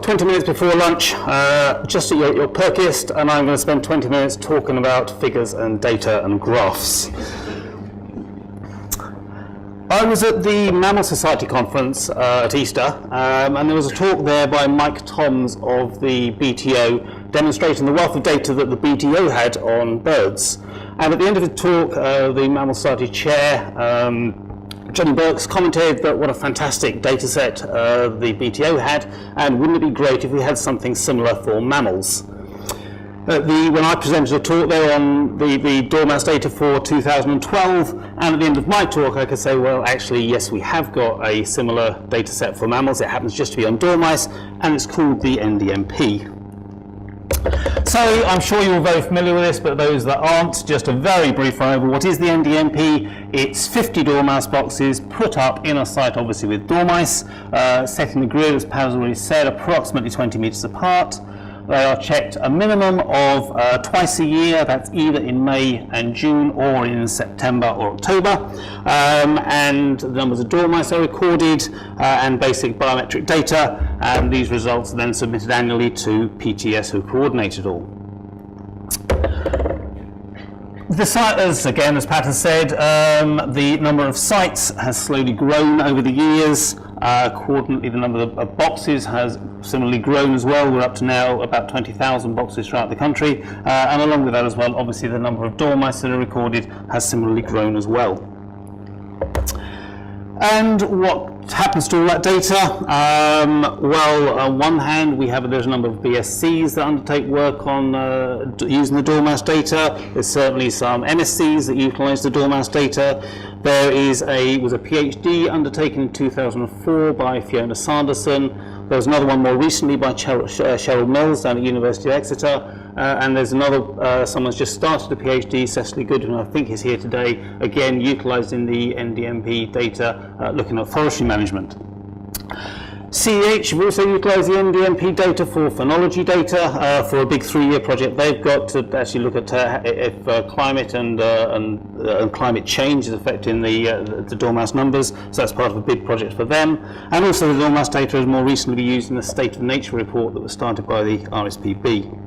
20 minutes before lunch, just at your perkiest, and I'm going to spend 20 minutes talking about figures and data and graphs. I was at the Mammal Society conference at Easter, and there was a talk there by Mike Toms of the BTO demonstrating the wealth of data that the BTO had on birds. And at the end of the talk, the Mammal Society chair, Johnny Burks, commented that what a fantastic data set the BTO had, and wouldn't it be great if we had something similar for mammals. When I presented a talk there on the Dormouse data for 2012, and at the end of my talk I could say, well, actually, yes, we have got a similar data set for mammals. It happens just to be on dormice, and it's called the NDMP. So I'm sure you're very familiar with this, but those that aren't, just a very brief run over what is the NDMP. It's 50 dormouse boxes put up in a site, obviously with dormice, set in the grid, as Pat has already said, approximately 20 metres apart. They are checked a minimum of twice a year. That's either in May and June or in September or October. And the numbers of dormice are recorded and basic biometric data, and these results are then submitted annually to PTS, who coordinate it all. The site, as Pat has said, the number of sites has slowly grown over the years. Coordinately, the number of boxes has similarly grown as well. We're up to now about 20,000 boxes throughout the country, and along with that as well, obviously the number of dormice that are recorded has similarly grown as well. And what happens to all that data? Well, on one hand, there's a number of BSCs that undertake work on using the dormouse data. There's certainly some MSCs that utilise the dormouse data. There was a PhD undertaken in 2004 by Fiona Sanderson. There was another one more recently by Cheryl Mills down at University of Exeter. And there's another, someone's just started a PhD, Cecily Goodwin, I think is here today, again utilising the NDMP data, looking at forestry management. CEH have also utilised the NDMP data for phenology data for a big 3-year project they've got to actually look at if climate and climate change is affecting the dormouse numbers. So that's part of a big project for them. And also the dormouse data has more recently been used in the State of Nature report that was started by the RSPB.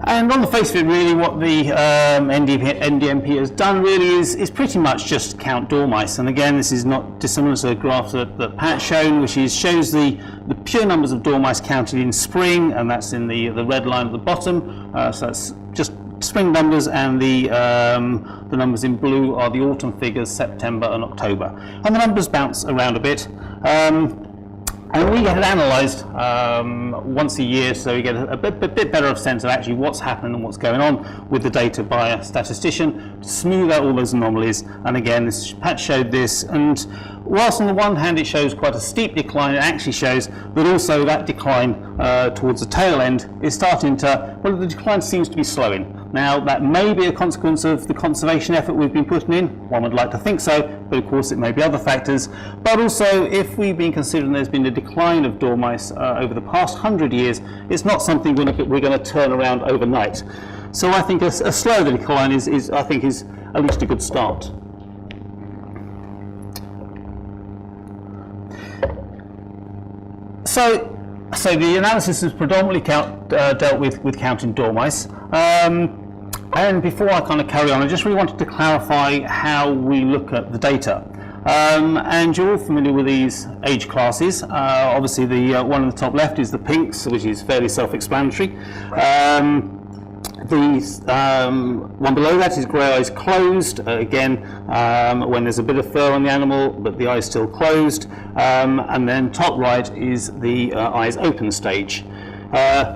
And on the face of it, really, what the NDMP has done really is pretty much just count dormice. And again, this is not dissimilar to the graph that Pat's shown, which shows the pure numbers of dormice counted in spring, and that's in the red line at the bottom. So that's just spring numbers, and the numbers in blue are the autumn figures, September and October. And the numbers bounce around a bit. And we get it analysed once a year, so we get a bit better of sense of actually what's happening and what's going on with the data by a statistician to smooth out all those anomalies. And again, Pat showed this, and whilst on the one hand it shows quite a steep decline, it actually shows that also that decline towards the tail end is starting to, well, the decline seems to be slowing. Now, that may be a consequence of the conservation effort we've been putting in. One would like to think so, but of course it may be other factors. But also, if we've been considering there's been a decline of dormice over the past 100 years, it's not something we're going to turn around overnight. So I think a slower decline is at least a good start. So the analysis is predominantly dealt with counting dormice. And before I kind of carry on, I just really wanted to clarify how we look at the data. And you're all familiar with these age classes. Obviously, the one on the top left is the pinks, which is fairly self-explanatory. The one below that is grey eyes closed, again when there's a bit of fur on the animal but the eye is still closed, and then top right is the eyes open stage.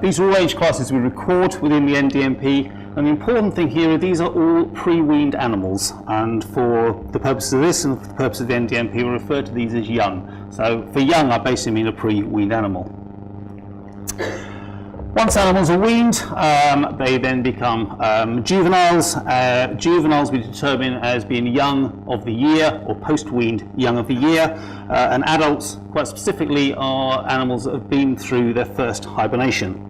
These are all age classes we record within the NDMP, and the important thing here are these are all pre-weaned animals, and for the purposes of this and for the purposes of the NDMP we refer to these as young. So for young I basically mean a pre-weaned animal. Once animals are weaned, they then become juveniles. Juveniles we determine as being young of the year, or post-weaned young of the year. And adults, quite specifically, are animals that have been through their first hibernation.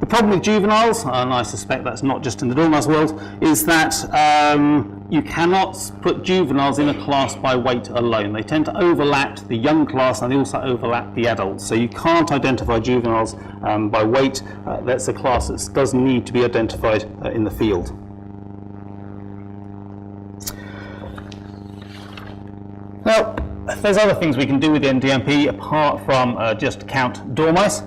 The problem with juveniles, and I suspect that's not just in the dormouse world, is that you cannot put juveniles in a class by weight alone. They tend to overlap the young class and they also overlap the adults. So you can't identify juveniles by weight. That's a class that does need to be identified in the field. Now, there's other things we can do with the NDMP apart from just count dormice.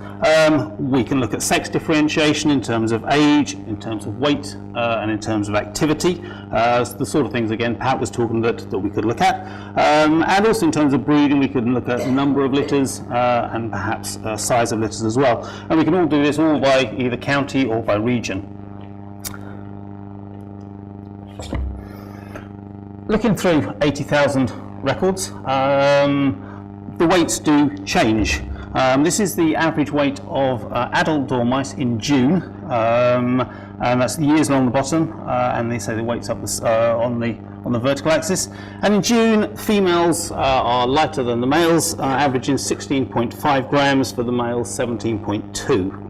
We can look at sex differentiation in terms of age, in terms of weight, and in terms of activity. The sort of things, again, Pat was talking that we could look at. And also in terms of breeding, we could look at number of litters and perhaps size of litters as well. And we can all do this all by either county or by region. Looking through 80,000 records, the weights do change. This is the average weight of adult dormice in June, and that's the years along the bottom, and they say the weight's up on the vertical axis. And in June, females are lighter than the males, averaging 16.5 grams for the males, 17.2.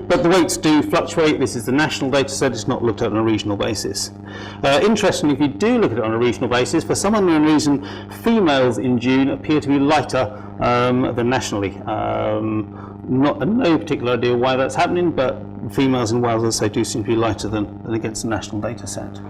But the weights do fluctuate. This is the national data set, it's not looked at on a regional basis. Interestingly, if you do look at it on a regional basis, for some unknown reason, females in June appear to be lighter than nationally. No particular idea why that's happening, but females in Wales, as I say, do seem to be lighter than against the national data set.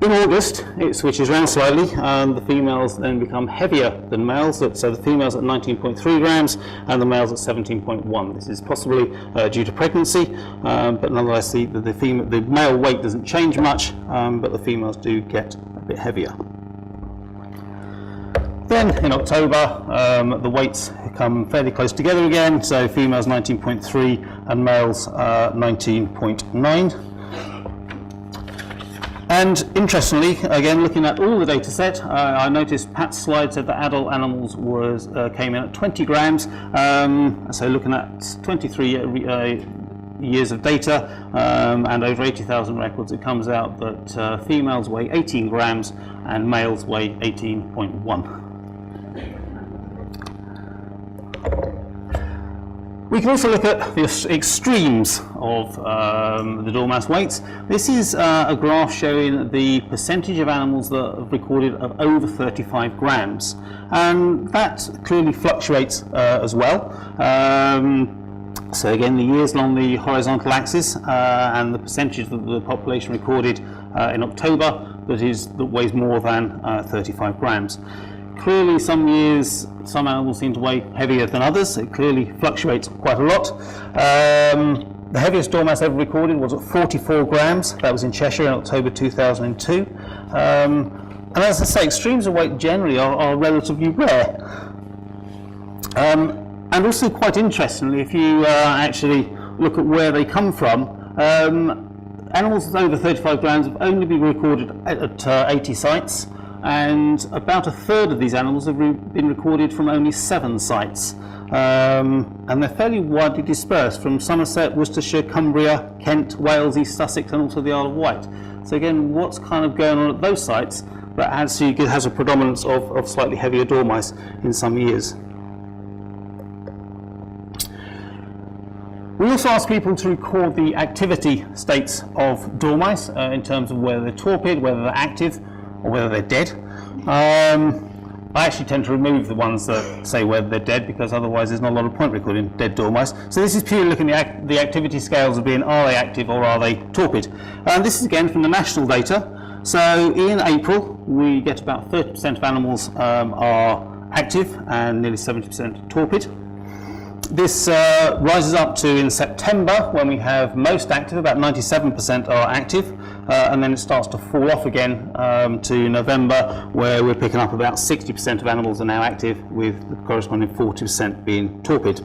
In August, it switches around slightly, and the females then become heavier than males. So the females at 19.3 grams and the males at 17.1. This is possibly due to pregnancy, but nonetheless the male weight doesn't change much, but the females do get a bit heavier. Then in October, the weights come fairly close together again, so females 19.3 and males 19.9. And interestingly, again looking at all the data set, I noticed Pat's slide said that adult animals came in at 20 grams. So looking at 23 years of data and over 80,000 records, it comes out that females weigh 18 grams and males weigh 18.1. We can also look at the extremes of the dormouse weights. This is a graph showing the percentage of animals that are recorded of over 35 grams, and that clearly fluctuates as well. So again, the years along the horizontal axis and the percentage of the population recorded in October that weighs more than 35 grams. Clearly, some years, some animals seem to weigh heavier than others. It clearly fluctuates quite a lot. The heaviest dormouse ever recorded was at 44 grams. That was in Cheshire in October 2002. And as I say, extremes of weight generally are relatively rare. And also, quite interestingly, if you actually look at where they come from, animals over 35 grams have only been recorded at 80 sites. And about a third of these animals have been recorded from only 7 sites. And they're fairly widely dispersed from Somerset, Worcestershire, Cumbria, Kent, Wales, East Sussex, and also the Isle of Wight. So again, what's kind of going on at those sites, but actually has a predominance of slightly heavier dormice in some years. We also ask people to record the activity states of dormice in terms of whether they're torpid, whether they're active, or whether they're dead. I actually tend to remove the ones that say whether they're dead, because otherwise there's not a lot of point recording dead dormice. So this is purely looking at the activity scales of being, are they active or are they torpid? And this is again from the national data. So in April we get about 30% of animals are active and nearly 70% torpid. This rises up to in September, when we have most active, about 97% are active, and then it starts to fall off again to November, where we're picking up about 60% of animals are now active, with the corresponding 40% being torpid.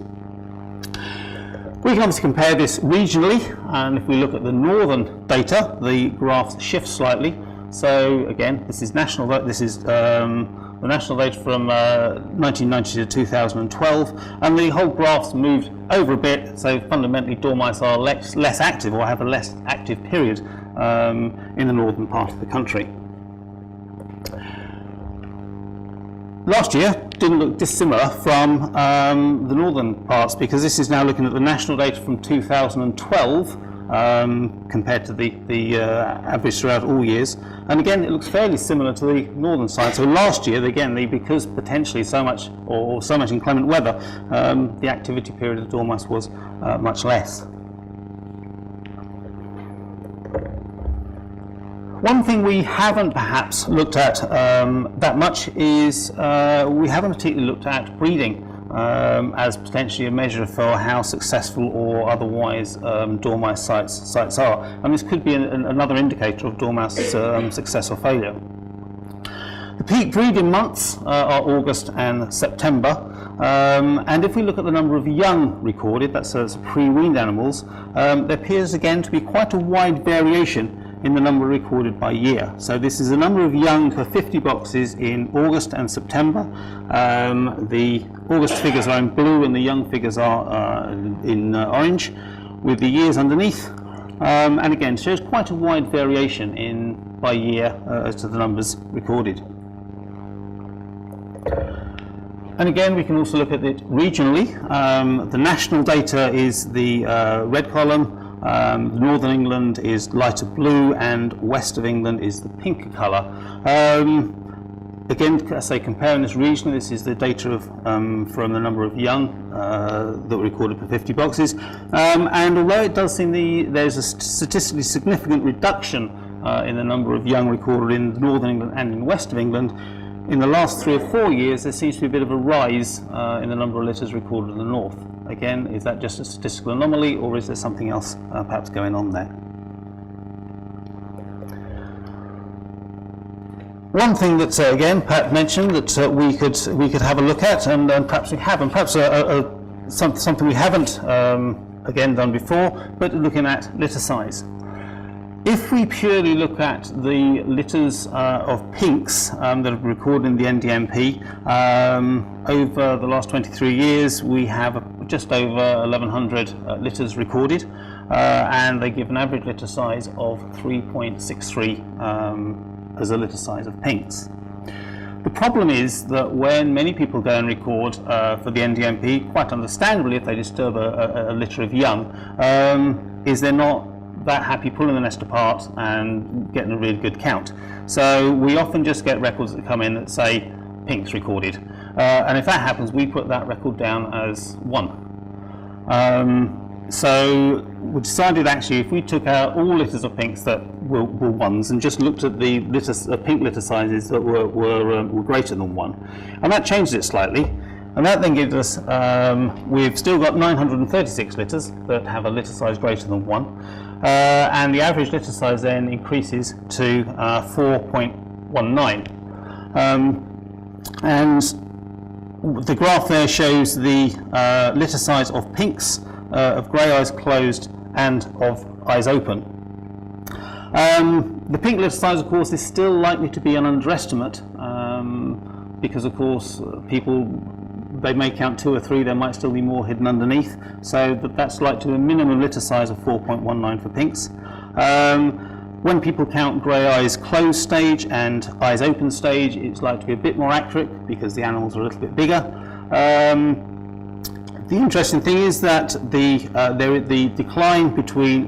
We can obviously compare this regionally, and if we look at the northern data, the graphs shift slightly. So again, this is national. This is the national data from 1990 to 2012, and the whole graph's moved over a bit, so fundamentally dormice are less active, or have a less active period in the northern part of the country. Last year didn't look dissimilar from the northern parts, because this is now looking at the national data from 2012 compared to the average throughout all years, and again it looks fairly similar to the northern side. So last year, again, because potentially so much inclement weather, the activity period of dormouse was much less. One thing we haven't perhaps looked at that much is we haven't particularly looked at breeding as potentially a measure for how successful or otherwise dormouse sites are, and this could be another indicator of dormouse success or failure. The peak breeding months are August and September, and if we look at the number of young recorded, that's pre-weaned animals, there appears again to be quite a wide variation in the number recorded by year. So this is the number of young per 50 boxes in August and September. The August figures are in blue and the young figures are in orange, with the years underneath. And again, shows quite a wide variation by year as to the numbers recorded. And again, we can also look at it regionally. The national data is the red column. Northern England is lighter blue and west of England is the pink colour. Again, I say comparing this regionally, this is the data of, from the number of young that were recorded per 50 boxes, and although it does seem there's a statistically significant reduction in the number of young recorded in Northern England and in west of England, in the last 3 or 4 years there seems to be a bit of a rise in the number of litters recorded in the north. Again, is that just a statistical anomaly, or is there something else perhaps going on there? One thing that again Pat mentioned that we could have a look at, and perhaps we have, and perhaps something we haven't again done before, but looking at litter size. If we purely look at the litters of pinks that are recorded in the NDMP, over the last 23 years we have just over 1,100 litters recorded, and they give an average litter size of 3.63 as a litter size of pinks. The problem is that when many people go and record for the NDMP, quite understandably if they disturb a litter of young, is they're not that happy pulling the nest apart and getting a really good count. So we often just get records that come in that say pinks recorded, and if that happens we put that record down as 1. So we decided actually if we took out all litters of pinks that were 1s and just looked at the pink litter sizes that were greater than 1, and that changed it slightly. And that then gives us, we've still got 936 litters that have a litter size greater than 1, and the average litter size then increases to 4.19. And the graph there shows the litter size of pinks, of grey eyes closed and of eyes open. The pink litter size, of course, is still likely to be an underestimate, because of course they may count 2 or 3, there might still be more hidden underneath, so that's likely to be a minimum litter size of 4.19 for pinks. When people count grey eyes closed stage and eyes open stage, it's likely to be a bit more accurate because the animals are a little bit bigger. The interesting thing is that the decline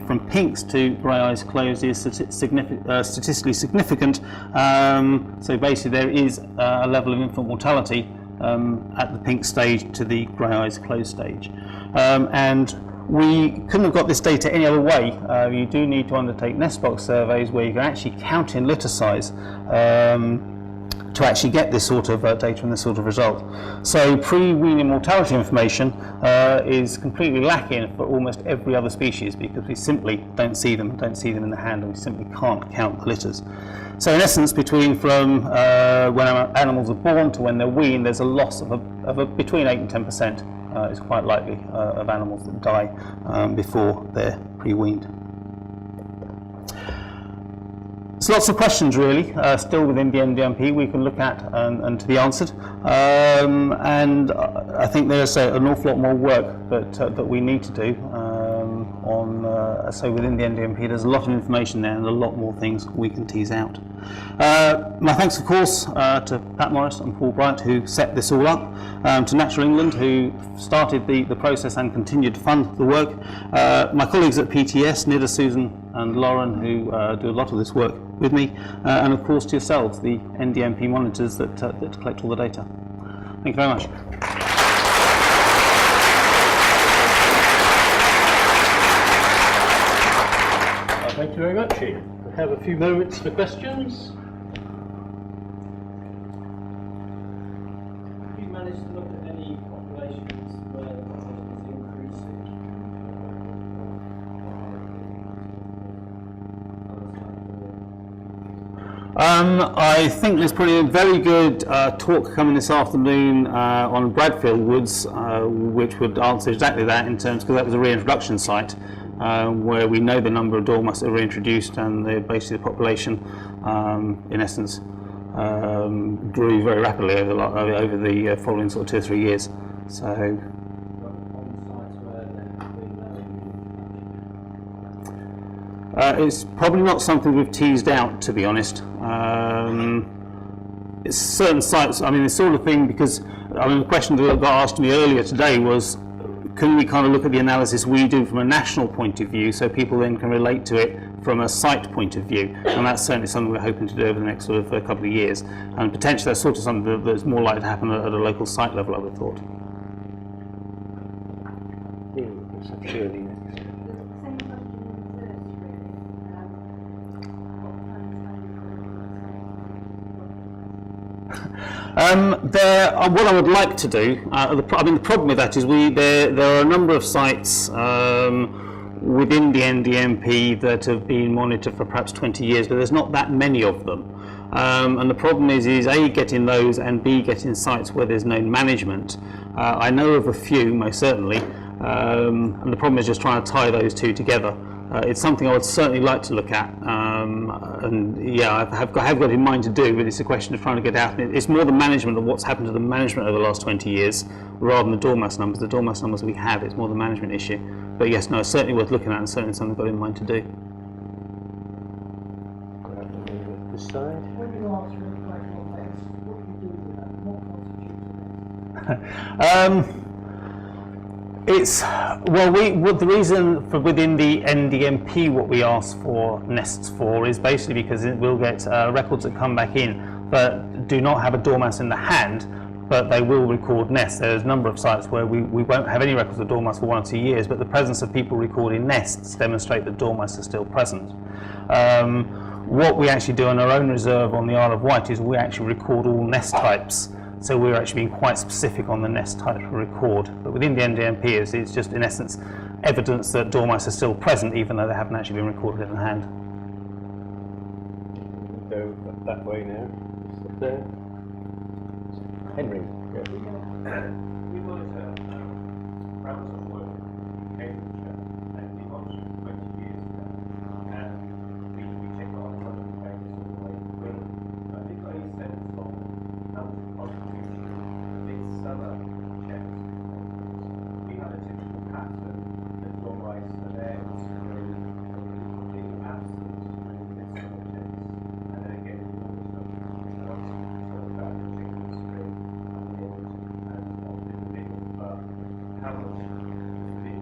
from pinks to grey eyes closed is statistically significant. So basically there is a level of infant mortality at the pink stage to the grey eyes closed stage. And we couldn't have got this data any other way. You do need to undertake nest box surveys where you can actually count in litter size to actually get this sort of data and this sort of result. So pre-weaning mortality information is completely lacking for almost every other species because we simply don't see them in the hand, and we simply can't count the litters. So in essence, between when animals are born to when they're weaned, there's a loss of between 8 and 10% is quite likely of animals that die before they're pre-weaned. So lots of questions really still within the NDMP we can look at and to be answered, and I think there's an awful lot more work that we need to do so within the NDMP, there's a lot of information there and a lot more things we can tease out. My thanks, of course, to Pat Morris and Paul Bright, who set this all up, to Natural England, who started the process and continued to fund the work, my colleagues at PTS, Nida, Susan and Lauren, who do a lot of this work with me, and of course to yourselves, the NDMP monitors that collect all the data. Thank you very much. Thank you very much, Ian. We have a few moments for questions. Have you managed to look at any populations where the population is increasing? I think there's probably a very good talk coming this afternoon on Bradfield Woods, which would answer exactly that, in terms, because that was a reintroduction site. Where we know the number of dormouse that are reintroduced, and basically the population, in essence, grew very rapidly over the following sort of 2 or 3 years. So, it's probably not something we've teased out, to be honest. It's certain sites. I mean, the sort of thing, because the question that got asked me earlier today was, can we kind of look at the analysis we do from a national point of view, so people then can relate to it from a site point of view? And that's certainly something we're hoping to do over the next sort of couple of years. And potentially that's sort of something that's more likely to happen at a local site level, I would have thought. What I would like to do, the problem with that is there are a number of sites within the NDMP that have been monitored for perhaps 20 years, but there's not that many of them. And the problem is A, getting those, and B, getting sites where there's no management. I know of a few, most certainly, and the problem is just trying to tie those two together. It's something I would certainly like to look at, and yeah, I have got it in mind to do, but it's a question of trying to get out. It's more the management of what's happened to the management over the last 20 years, rather than the dormouse numbers. The dormouse numbers we have, it's more the management issue. But yes, no, it's certainly worth looking at, and certainly something I've got in mind to do. This side. When you answer a question on this, what do you do with that? What constitutes it? The reason for within the NDMP what we ask for nests for is basically because we'll get records that come back in but do not have a dormouse in the hand, but they will record nests. There's a number of sites where we won't have any records of dormouse for 1 or 2 years, but the presence of people recording nests demonstrate that dormouse are still present. What we actually do on our own reserve on the Isle of Wight is we actually record all nest types. So we're actually being quite specific on the nest type we record. But within the NDMP, it's just in essence evidence that dormice are still present, even though they haven't actually been recorded in the hand. Go that way now. Just there. Henry. We monitor rounds of work in Cambridgeshire, and we monitored for 20 years now, and we check our monitoring pages all the way through. I think I only sense from how to contribute this summer checks. We had a typical pattern that dormice are there through completely absent through this summer checks, and then again in August, and obviously we talk about the chickens through and often in the middle, but how much the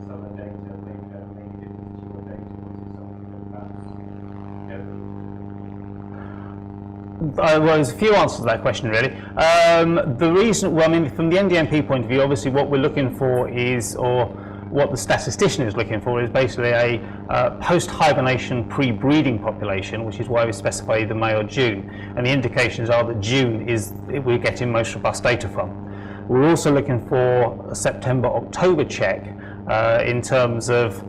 summer data make a difference to your data? Was it something that perhaps Well, there's a few answers to that question, really. The reason, from the NDMP point of view, obviously what we're looking for is, or what the statistician is looking for, is basically a post-hibernation pre-breeding population, which is why we specify either May or June. And the indications are that June is we're getting most robust data from. We're also looking for a September-October check in terms of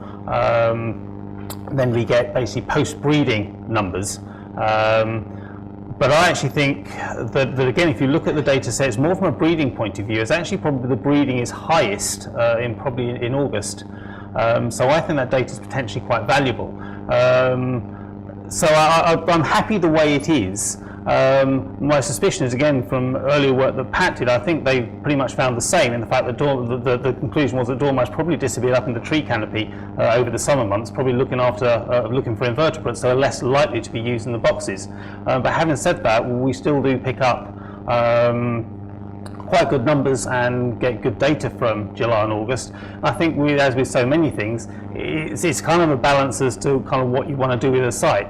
then we get basically post-breeding numbers. But I actually think that again, if you look at the data sets more from a breeding point of view, it's actually probably the breeding is highest in August. So I think that data is potentially quite valuable. So I'm happy the way it is. My suspicion is, again, from earlier work that Pat did, I think they pretty much found the same, in the fact that the conclusion was that dormice probably disappeared up in the tree canopy over the summer months, probably looking for invertebrates, so are less likely to be used in the boxes. But having said that, we still do pick up quite good numbers and get good data from July and August. I think as with so many things, it's kind of a balance as to kind of what you want to do with a site.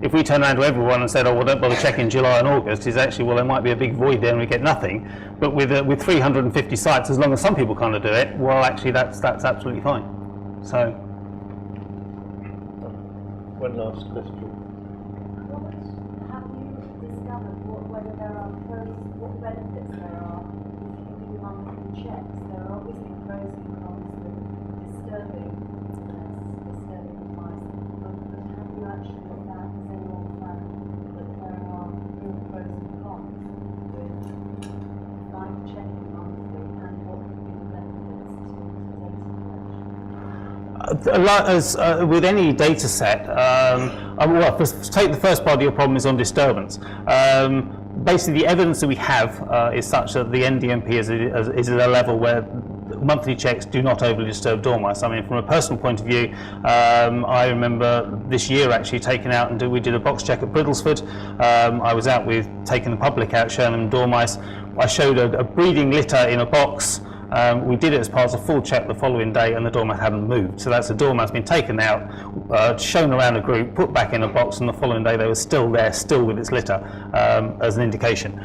If we turn around to everyone and said, oh, well, don't bother checking July and August, is actually, well, there might be a big void there and we get nothing. But with 350 sites, as long as some people kind of do it, well, actually, that's absolutely fine. So. One last question. Have you discovered whether there are what benefits there are if you do monthly checks? There are obviously pros and cons with disturbing mice, but have you actually got that? Has anyone found that there are real pros and cons with checking monthly, and what would be the benefits to data collection? With any data set, well, take the first part of your problem is on disturbance. Basically, the evidence that we have is such that the NDMP is at a level where monthly checks do not overly disturb dormice. I mean, from a personal point of view, I remember this year actually taking out we did a box check at Bridlesford. I was out taking the public out, showing them dormice. I showed a breeding litter in a box. We did it as part of a full check the following day, and the dormouse hadn't moved. So that's a dormouse been taken out, shown around a group, put back in a box, and the following day they were still there, still with its litter, as an indication.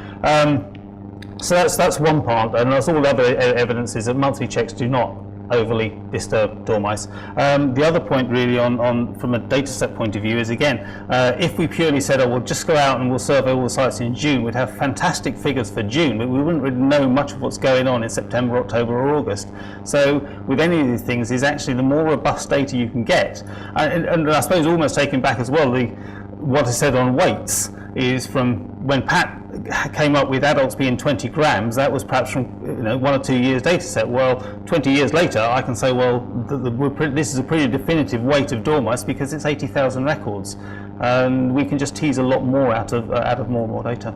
So that's one part, and that's all other evidence is that monthly checks do not overly disturb dormice. The other point really from a data set point of view is, again, if we purely said, oh, we'll just go out and we'll survey all the sites in June, we'd have fantastic figures for June, but we wouldn't really know much of what's going on in September, October or August. So with any of these things, is actually the more robust data you can get, and I suppose almost taking back as well, what I said on weights is from when Pat came up with adults being 20 grams, that was perhaps from 1 or 2 years data set. Well, 20 years later, I can say, well, this is a pretty definitive weight of dormice because it's 80,000 records, and we can just tease a lot more out of more and more data.